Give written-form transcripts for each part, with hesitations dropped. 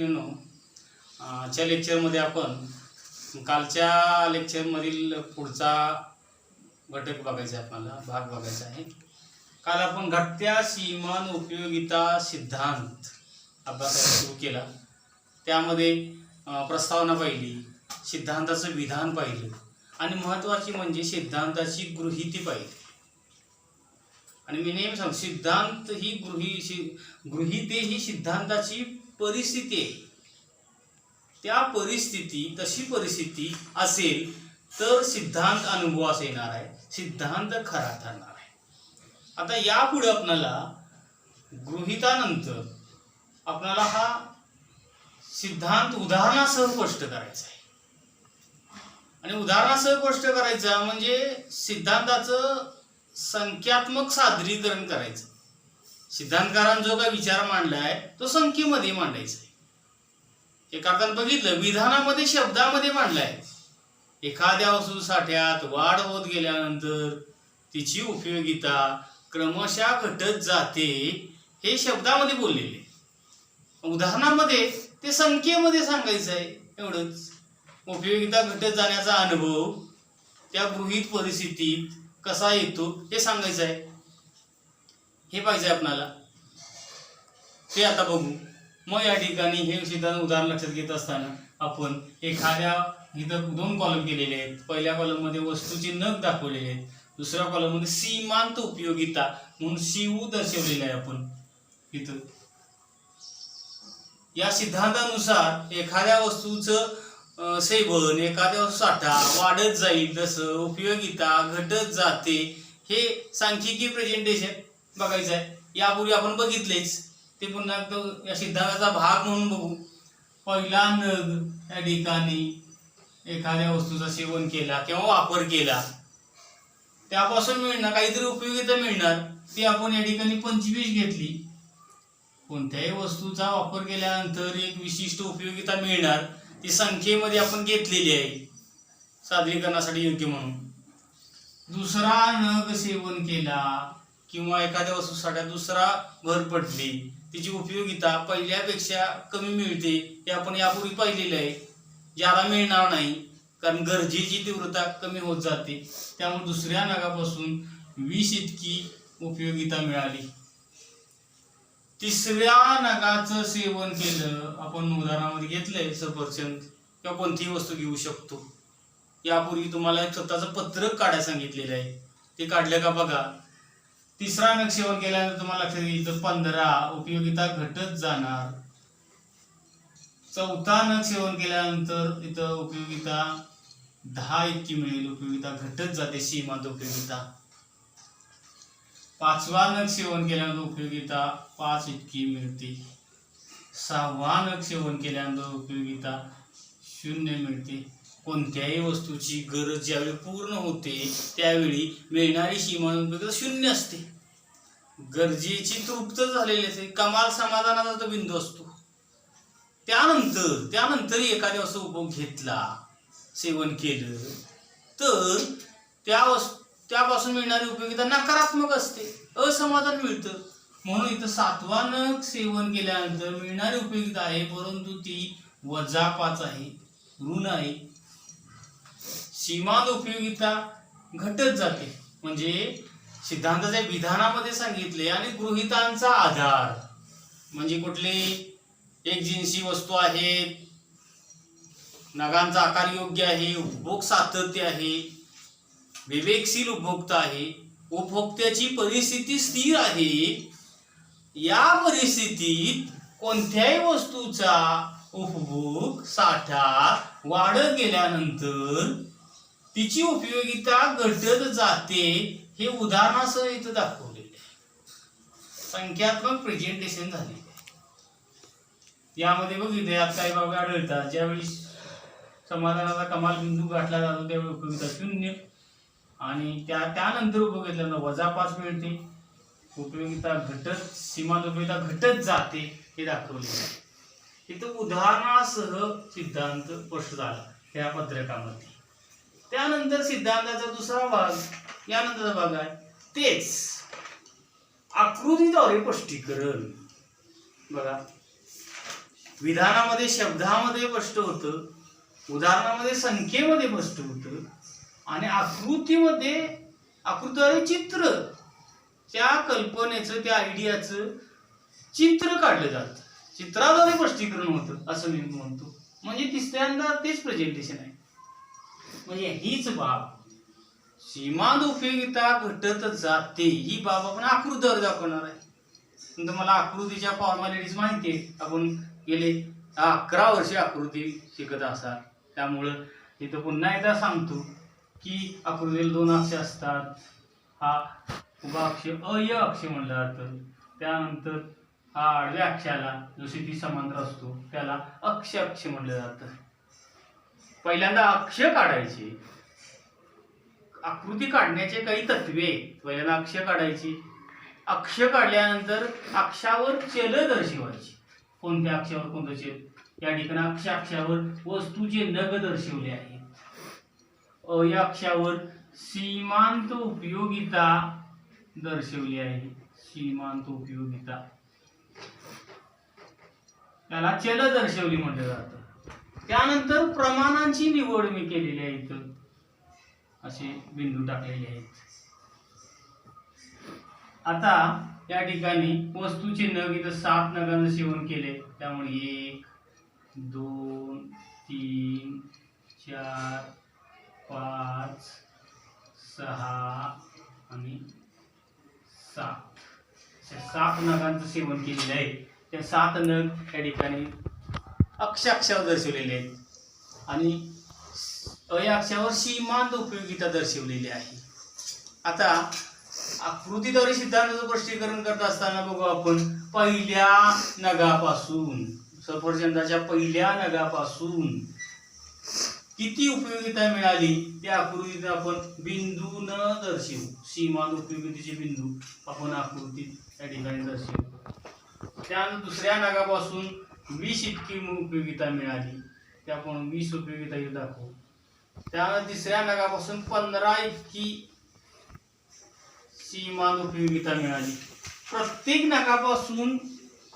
विद्यार्थिनींनो, च्या लेक्चरमध्ये आपण कालच्या लेक्चरमधील पुढचा घटक बघायचा आहे, आपल्याला भाग बघायचा आहे. काल आपण घटत्या सीमान उपयोगिता सिद्धांत अभ्यासाला सुरू केला. त्यामध्ये प्रस्तावना पाहिली, सिद्धांताचं विधान पाहिलं आणि महत्त्वाची म्हणजे सिद्धांताची गृहीती पाहिली. आणि मी नेहमी सांगतो, सिद्धांत ही गृहीते ही सिद्धांताची परिस्थिती आहे. त्या तशी परिस्थिती असेल तर सिद्धांत अनुभवास येणार आहे, सिद्धांत खरा ठरणार आहे. आता यापुढे आपल्याला गृहीतानंतर आपल्याला हा सिद्धांत उदाहरणासह स्पष्ट करायचा आहे. आणि उदाहरणासह स्पष्ट करायचा म्हणजे सिद्धांताचं संख्यात्मक सादरीकरण करायचं. सिद्धांतकारांनी जो काही विचार मांडलाय तो संख्येमध्ये मांडायचा आहे. एका अर्थानं बघितलं, विधानामध्ये शब्दामध्ये मांडलाय. एखाद्या वस्तू साठ्यात वाढ होत गेल्यानंतर तिची उपयोगिता क्रमशः घटत जाते, हे शब्दामध्ये बोललेले. उदाहरणामध्ये ते संख्येमध्ये सांगायचं आहे. एवढंच. उपयोगिता घटत जाण्याचा अनुभव त्या गृहीत परिस्थितीत कसा येतो हे सांगायचं आहे. हे पाहिजे आपल्याला. ते आता बघू. मग या ठिकाणी हे सिद्धांत उदाहरण लक्षात घेत असताना आपण एखाद्या, इथं 2 कॉलम केलेले आहेत. पहिल्या कॉलममध्ये वस्तूचे नग दाखवलेले आहेत, दुसऱ्या कॉलममध्ये सीमांत उपयोगिता म्हणून सीऊ दर्शवलेलं आहे आपण इथं. या सिद्धांतानुसार एखाद्या वस्तूचं सेवन, एखाद्या वस्तू साठा वाढत जाईल तसं उपयोगिता घटत जाते, हे सांख्यिकी प्रेझेंटेशन बघायचं आहे. यापूर्वी आपण बघितलेच, ते पुन्हा या सिद्धांताचा भाग म्हणून बघू. पहिला नग या ठिकाणी एखाद्या वस्तूचं सेवन केला किंवा वापर केला, त्यापासून मिळणार काहीतरी उपयोगिता मिळणार, ती आपण या ठिकाणी 25 घेतली. कोणत्याही वस्तूचा वापर केल्यानंतर एक विशिष्ट उपयोगिता मिळणार, ती संख्येमध्ये आपण घेतलेली आहे सादरीकरणासाठी योग्य म्हणून. दुसरा नग सेवन केला किंवा एखाद्या वस्तूसाठी दुसरा भर पडली, तिची उपयोगिता पहिल्यापेक्षा कमी मिळते, हे आपण यापूर्वी पाहिलेले आहे. ज्याला मिळणार नाही, कारण गरजेची तीव्रता कमी होत जाते. त्यामुळे दुसऱ्या नगापासून 20 इतकी उपयोगिता मिळाली. तिसऱ्या नगाचं सेवन केलं, आपण उदाहरणामध्ये घेतलंय सफरचंद किंवा कोणतीही वस्तू घेऊ शकतो. यापूर्वी तुम्हाला एक स्वतःचं पत्रक काढायला सांगितलेलं आहे, ते काढलं का बघा. तिसरा नग सेवन केल्यानंतर तुम्हाला लक्षात येईल तर 15 उपयोगिता घटत जाणार. चौथा नग सेवन केल्यानंतर इथं उपयोगिता 10 इतकी मिळेल, उपयोगिता घटत जाते, सीमांत उपयोगिता. 5वा नग सेवन केल्यानंतर उपयोगिता 5 इतकी मिळते. 6वा नग सेवन केल्यानंतर उपयोगिता 0 मिळते. कोणत्याही वस्तूची गरज ज्यावेळी पूर्ण होते त्यावेळी मिळणारी सीमांत उपयोगिता 0 असते. गरजेची तृप्त झालेली असते, कमाल समाधानाचा तो बिंदू असतो. त्यानंतर एखाद्या वस्तू उपभोग घेतला, सेवन केलं तर त्यापासून मिळणारी उपयोगिता नकारात्मक असते, असमाधान मिळतं. म्हणून इथं 7वा नग सेवन केल्यानंतर मिळणारी उपयोगिता आहे, परंतु ती -5 आहे, ऋण आहे. सीमांत उपयोगिता घटत जाते. म्हणजे सिद्धांताच्या विधानामध्ये सांगितले आणि गृहीतांचा आधार म्हणजे कुठले एकजिन्सी वस्तू आहेत, नगांचा आकार योग्य आहे, उपभोग सातत्य आहे, विवेकशील उपभोक्ता आहे, उपभोक्त्याची परिस्थिती स्थिर आहे. या परिस्थितीत कोणत्याही वस्तूचा उपभोग साठा वाढत गेल्यानंतर तिची उपयोगिता घटत जाते, हे उदाहरणासह इथं दाखवलेले आहे. संख्यात्मक प्रेझेंटेशन झालेले आहे. यामध्ये बघितले यात काही बाबी आढळतात. ज्यावेळी समाधानाचा कमाल बिंदू गाठला जातो त्यावेळी उपयोगिता 0 आणि त्यानंतर उपयोगिता -5 मिळते. उपयोगिता घटत, सीमांत उपयोगिता घटत जाते, हे दाखवले आहे. इथं उदाहरणासह सिद्धांत स्पष्ट झाला या पत्रकामध्ये. त्यानंतर सिद्धांताचा दुसरा भाग, यानंतरचा भाग आहे तेच आकृतीद्वारे स्पष्टीकरण. बघा, विधानामध्ये शब्दामध्ये स्पष्ट होतं, उदाहरणामध्ये संख्येमध्ये स्पष्ट होतं, आणि आकृतीद्वारे चित्र, त्या कल्पनेचं, त्या आयडियाचं चित्र काढलं जातं, चित्राद्वारे स्पष्टीकरण होतं असं मी म्हणतो. म्हणजे तिसऱ्यांदा तेच प्रेझेंटेशन आहे. म्हणजे हीच बाब सीमांत उपयोगिता घटत जाते, ही बाब आपण आकृतीद्वारे दाखवणार आहे. तुम्हाला आकृतीच्या फॉर्मॅलिटीज माहिती आहे, आपण गेले 11 वर्षे आकृती शिकत असाल, त्यामुळं इथं पुन्हा एकदा सांगतो की आकृतीला 2 अक्ष असतात. हा उभा अक्ष अय अक्ष म्हणलं जातं. त्यानंतर हा आडव्या अक्षाला जो क्षितिज समांतर असतो त्याला अक्ष म्हटलं जातं. पहिल्यांदा अक्ष काढायचे, आकृती काढण्याचे काही तत्वे आहेत. पहिल्यांदा अक्ष काढायची, अक्ष काढल्यानंतर अक्षावर चल दर्शवायची. कोणत्या अक्षावर कोणतं चल? या ठिकाणी अक्षावर वस्तूचे नग दर्शवले आहेत. या अक्षावर सीमांत उपयोगिता दर्शवली आहे. सीमांत उपयोगिता त्याला चल दर्शवली म्हटलं जातं. त्यानंतर प्रमाणांची निवड मी केलेली आहे. इथं असे बिंदू टाकलेले आहेत. आता या ठिकाणी वस्तूचे नग इथं 7 नगांचं सेवन केले, त्यामुळे 1 2 3 4 5 6 आणि 7 7 नगांचं सेवन केलेलं आहे. त्या 7 नग या ठिकाणी अक्षावर दर्शवलेले आहेत आणि या अक्षावर सीमांत उपयोगिता दर्शवलेली आहे. आता आकृतीद्वारे सिद्धांताचं स्पष्टीकरण करत असताना बघू आपण पहिल्या नगापासून, सफरचंदाच्या पहिल्या नगापासून किती उपयोगिता मिळाली त्या आकृतीत आपण बिंदू न दर्शवू. सीमांत उपयोगितेचे बिंदू आपण आकृतीत या ठिकाणी दर्शवू. त्यानंतर दुसऱ्या नगापासून 20 इतकी उपयोगिता मिळाली, ते आपण 20 उपयोगिता इथे दाखवू. त्यानंतर तिसऱ्या नगापासून 15 इतकी सीमांत उपयोगिता मिळाली. प्रत्येक नगापासून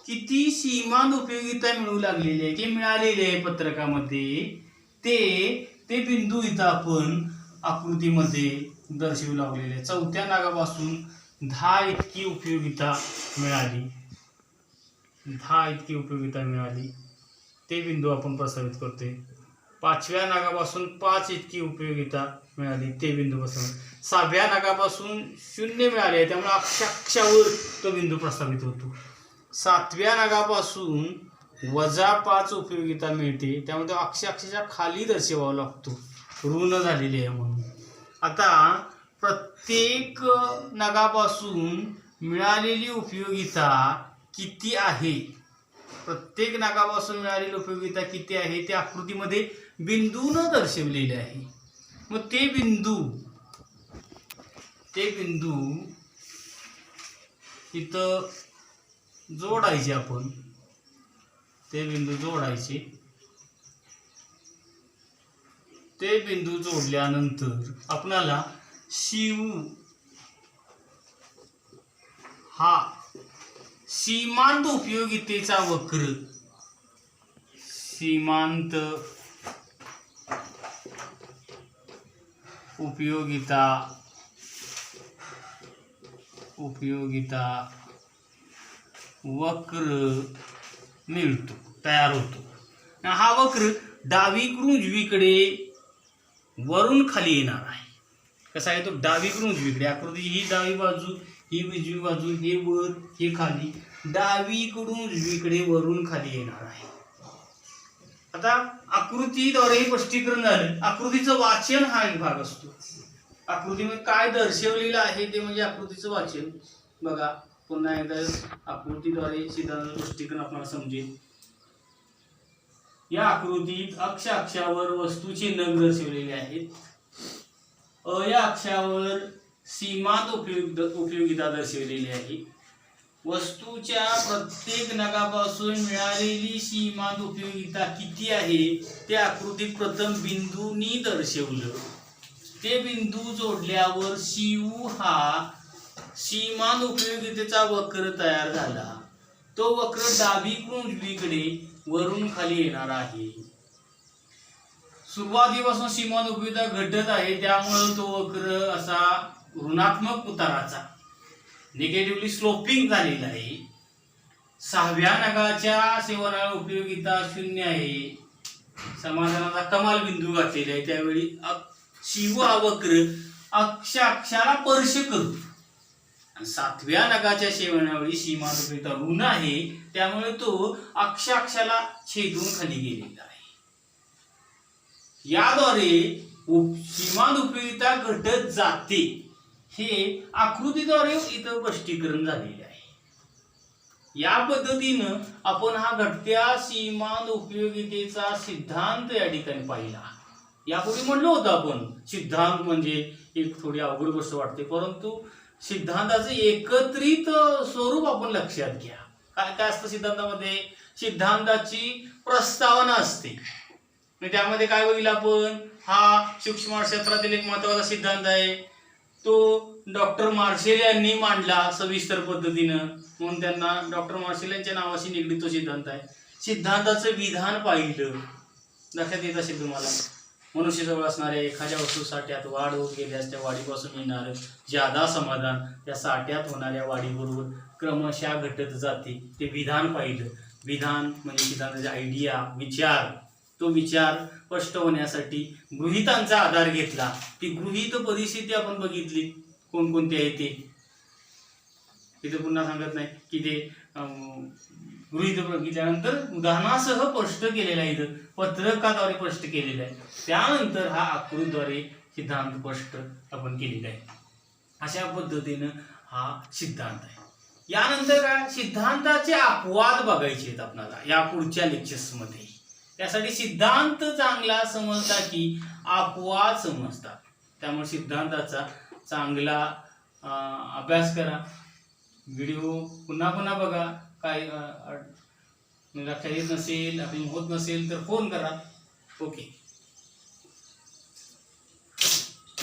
किती सीमांत उपयोगिता मिळू लागलेली आहे, जे मिळालेले आहे पत्रकामध्ये, ते बिंदू इथं आपण आकृतीमध्ये दर्शवू लागलेले. चौथ्या नगापासून 10 इतकी उपयोगिता मिळाली. 10 इतकी उपयोगिता मिळाली, ते बिंदू आपण प्रस्तावित करतोय. 5व्या नगापासून 5 इतकी उपयोगिता मिळाली, ते बिंदू प्रस्तावित. 6व्या नगापासून 0 मिळाले, त्यामुळे अक्षावर तो बिंदू प्रस्तावित होतो. 7व्या नगापासून -5 उपयोगिता मिळते, त्यामुळे अक्षाच्या खाली दर्शवावा लागतो, ऋण झालेली आहे म्हणून. आता प्रत्येक नगापासून मिळालेली उपयोगिता किती आहे, प्रत्येक नगापासून मिळालेली उपयोगिता किती आहे ते आकृतीमध्ये बिंदूनं दर्शवलेले आहे. मग ते बिंदू इथं जोडायचे आपण. ते बिंदू जोडायचे. ते बिंदू जोडल्यानंतर आपल्याला शिव हा सीमांत उपयोगितेचा वक्र, सीमांत उपयोगिता वक्र मिळतो, तयार होतो. हा वक्र डावीकडून उजवीकडे वरून खाली येणार आहे. कसा आहे तो? डावीकडून उजवीकडे. आकृती ही डावी बाजू, ही उजवी बाजू, हे वर, हे खाली, डावीकडून उजवीकडे वरून खाली येणार आहे. आता आकृतीद्वारे हे स्पष्टीकरण झालं. आकृतीचं वाचन हा एक भाग असतो. आकृतीमध्ये काय दर्शवलेलं आहे ते म्हणजे आकृतीचं वाचन. बघा पुन्हा एकदा आकृतीद्वारे सिद्धांताचं स्पष्टीकरण आपल्याला समजेल. या आकृतीत अक्षावर वस्तूचे नग दर्शवलेले आहेत. या अक्षावर सीमांत उपयोगिता दर्शवलेली आहे. वस्तूच्या प्रत्येक नगापासून मिळालेली सीमांत उपयोगिता किती आहे ते आकृतीत प्रथम बिंदूंनी दर्शवलं. ते बिंदू जोडल्यावर शिव हा सीमांत उपयोगितेचा वक्र तयार झाला. तो वक्र डावीकडून उजवीकडे वरून खाली येणार आहे. सुरुवातीपासून सीमांत उपयोगिता घटत आहे, त्यामुळे तो वक्र असा ऋणात्मक उताराचा निगेटिव्हली स्लोपिंग झालेला आहे. 6व्या नगाच्या सेवनाळ उपयोगिता 0 आहे. समाधानाचा कमाल बिंदू गाठलेला आहे. त्यावेळी शिव हा वक्र अक्षाला स्पर्श करतो. आणि 7व्या नगाच्या सेवनावेळी सीमांत उपयोगिता ऋण आहे, त्यामुळे तो अक्षाला छेदून खाली गेलेला आहे. याद्वारे सीमांत उपयोगिता घटत जाते हे आकृतीद्वारे इथं स्पष्टीकरण झालेले आहे. या पद्धतीनं आपण हा घटत्या सीमांत उपयोगितेचा सिद्धांत या ठिकाणी पाहिला. यापूर्वी म्हणलं होतं आपण सिद्धांत म्हणजे एक थोडी अवघड गोष्ट वाटते, परंतु सिद्धांताचं एकत्रित स्वरूप आपण लक्षात घ्या. काय काय असतं सिद्धांतामध्ये? सिद्धांताची प्रस्तावना असते. त्यामध्ये काय होईल आपण, हा सूक्ष्म क्षेत्रातील एक महत्वाचा सिद्धांत आहे. तो डॉक्टर मार्शेल यांनी मांडला सविस्तर पद्धतीनं, म्हणून त्यांना डॉक्टर मार्शेल यांच्या नावाशी निगडीत तो सिद्धांत आहे. सिद्धांताचं विधान पाहिलं, लक्षात येत असेल तुम्हाला. मनुष्याजवळ असणाऱ्या एखाद्या वस्तू साठ्यात वाढ होत गेल्यास त्या वाढीपासून येणार ज्यादा समाधान त्या साठ्यात होणाऱ्या वाढीबरोबर क्रमशः घटत जाते. ते विधान पाहिलं. विधान म्हणजे सिद्धांताची आयडिया, विचार. तो विचार स्पष्ट होण्यासाठी गृहीतांचा आधार घेतला. ती गृहीत परिस्थिती आपण बघितली कोणकोणती आहे ते तिथे पुन्हा सांगत नाही की ते गृहीत बघितल्यानंतर उदाहरणासह स्पष्ट केलेलं आहे, इथं पत्रकाद्वारे स्पष्ट केलेलं आहे. त्यानंतर हा आकृतीद्वारे सिद्धांत स्पष्ट आपण केलेला आहे. अशा पद्धतीनं हा सिद्धांत आहे. यानंतर काय, सिद्धांताचे अपवाद बघायचे आहेत आपल्याला या पुढच्या लेक्चर्समध्ये. त्यासाठी सिद्धांत चांगला समजता की अपवाद समजतात. त्यामुळे सिद्धांताचा चांगला अभ्यास करा. व्हिडिओ पुन्हा पुन्हा बघा. काय लक्षात येत नसेल, आपल्याला होत नसेल तर फोन करा. ओके.